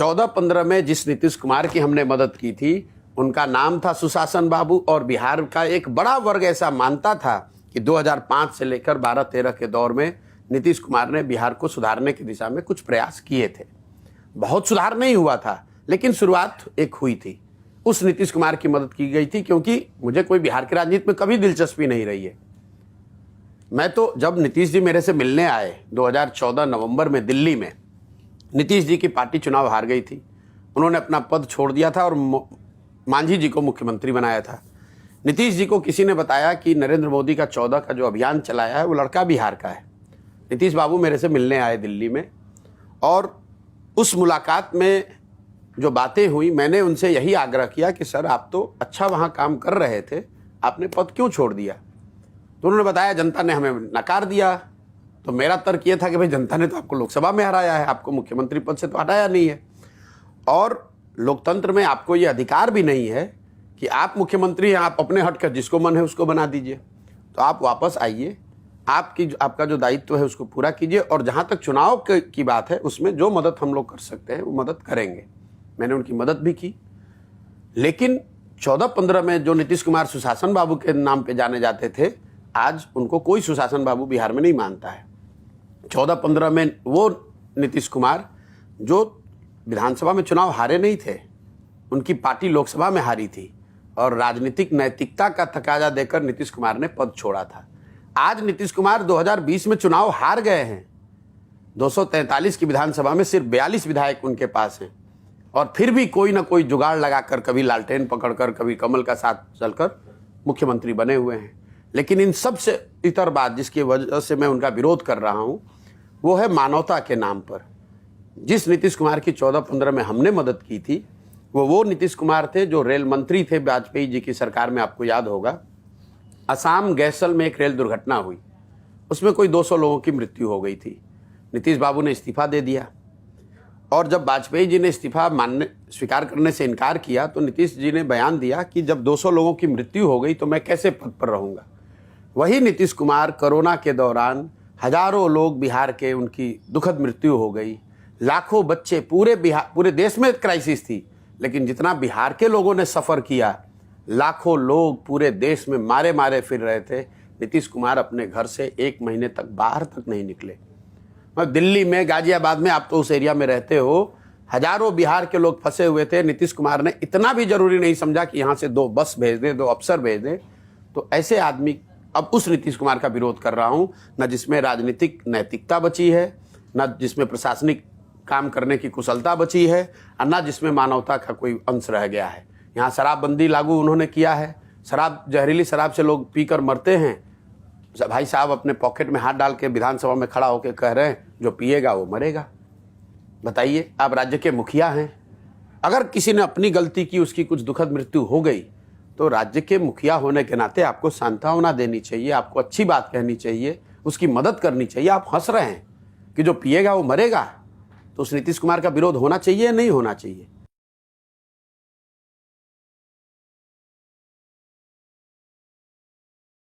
14-15 में जिस नीतीश कुमार की हमने मदद की थी उनका नाम था सुशासन बाबू, और बिहार का एक बड़ा वर्ग ऐसा मानता था कि 2005 से लेकर 12-13 के दौर में नीतीश कुमार ने बिहार को सुधारने की दिशा में कुछ प्रयास किए थे। बहुत सुधार नहीं हुआ था, लेकिन शुरुआत एक हुई थी। उस नीतीश कुमार की मदद की गई थी, क्योंकि मुझे कोई बिहार की राजनीति में कभी दिलचस्पी नहीं रही है। मैं तो जब नीतीश जी मेरे से मिलने आए 2014 नवंबर में दिल्ली में, नीतीश जी की पार्टी चुनाव हार गई थी, उन्होंने अपना पद छोड़ दिया था और मांझी जी को मुख्यमंत्री बनाया था। नीतीश जी को किसी ने बताया कि नरेंद्र मोदी का 14 का जो अभियान चलाया है वो लड़का बिहार का है। नीतीश बाबू मेरे से मिलने आए दिल्ली में, और उस मुलाकात में जो बातें हुई, मैंने उनसे यही आग्रह किया कि सर आप तो अच्छा वहाँ काम कर रहे थे, आपने पद क्यों छोड़ दिया? तो उन्होंने बताया जनता ने हमें नकार दिया। तो मेरा तर्क ये था कि भाई जनता ने तो आपको लोकसभा में हराया है, आपको मुख्यमंत्री पद से तो हटाया नहीं है, और लोकतंत्र में आपको ये अधिकार भी नहीं है कि आप मुख्यमंत्री हैं, आप अपने हटकर जिसको मन है उसको बना दीजिए। तो आप वापस आइए, आपका जो दायित्व है उसको पूरा कीजिए, और जहाँ तक चुनाव की बात है उसमें जो मदद हम लोग कर सकते हैं वो मदद करेंगे। मैंने उनकी मदद भी की। लेकिन 14-15 में जो नीतीश कुमार सुशासन बाबू के नाम पे जाने जाते थे, आज उनको कोई सुशासन बाबू बिहार में नहीं मानता है। 14-15 में वो नीतीश कुमार जो विधानसभा में चुनाव हारे नहीं थे, उनकी पार्टी लोकसभा में हारी थी, और राजनीतिक नैतिकता का तकाजा देकर नीतीश कुमार ने पद छोड़ा था। आज नीतीश कुमार 2020 में चुनाव हार गए हैं। 243 की विधानसभा में सिर्फ 42 विधायक उनके पास हैं, और फिर भी कोई ना कोई जुगाड़ लगाकर, कभी लालटेन पकड़कर, कभी कमल का साथ चलकर मुख्यमंत्री बने हुए हैं। लेकिन इन सबसे इतर बात जिसकी वजह से मैं उनका विरोध कर रहा हूं, वो है मानवता के नाम पर। जिस नीतीश कुमार की 14-15 में हमने मदद की थी, वो नीतीश कुमार थे जो रेल मंत्री थे वाजपेयी जी की सरकार में। आपको याद होगा, असम गैसल में एक रेल दुर्घटना हुई, उसमें कोई 200 लोगों की मृत्यु हो गई थी। नीतीश बाबू ने इस्तीफा दे दिया, और जब वाजपेयी जी ने इस्तीफा स्वीकार करने से इनकार किया, तो नीतीश जी ने बयान दिया कि जब 200 लोगों की मृत्यु हो गई तो मैं कैसे पद पर रहूँगा। वही नीतीश कुमार कोरोना के दौरान हजारों लोग बिहार के, उनकी दुखद मृत्यु हो गई, लाखों बच्चे, पूरे देश में क्राइसिस थी, लेकिन जितना बिहार के लोगों ने सफ़र किया, लाखों लोग पूरे देश में मारे मारे फिर रहे थे। नीतीश कुमार अपने घर से 1 महीने तक बाहर तक नहीं निकले। दिल्ली में, गाजियाबाद में, आप तो उस एरिया में रहते हो, हजारों बिहार के लोग फंसे हुए थे। नीतीश कुमार ने इतना भी जरूरी नहीं समझा कि यहाँ से 2 बस भेज दें, 2 अफसर भेज दें। तो ऐसे आदमी, अब उस नीतीश कुमार का विरोध कर रहा हूँ, न जिसमें राजनीतिक नैतिकता बची है, न जिसमें प्रशासनिक काम करने की कुशलता बची है, और न जिसमें मानवता का कोई अंश रह गया है। यहाँ शराबबंदी लागू उन्होंने किया है, जहरीली शराब से लोग पीकर मरते हैं। भाई साहब अपने पॉकेट में हाथ डाल के विधानसभा में खड़ा होकर कह रहे हैं जो पिएगा वो मरेगा। बताइए, आप राज्य के मुखिया हैं, अगर किसी ने अपनी गलती की, उसकी कुछ दुखद मृत्यु हो गई, तो राज्य के मुखिया होने के नाते आपको सांत्वना देनी चाहिए, आपको अच्छी बात कहनी चाहिए, उसकी मदद करनी चाहिए। आप हंस रहे हैं कि जो पिएगा वो मरेगा, तो उस नीतीश कुमार का विरोध होना चाहिए या नहीं होना चाहिए?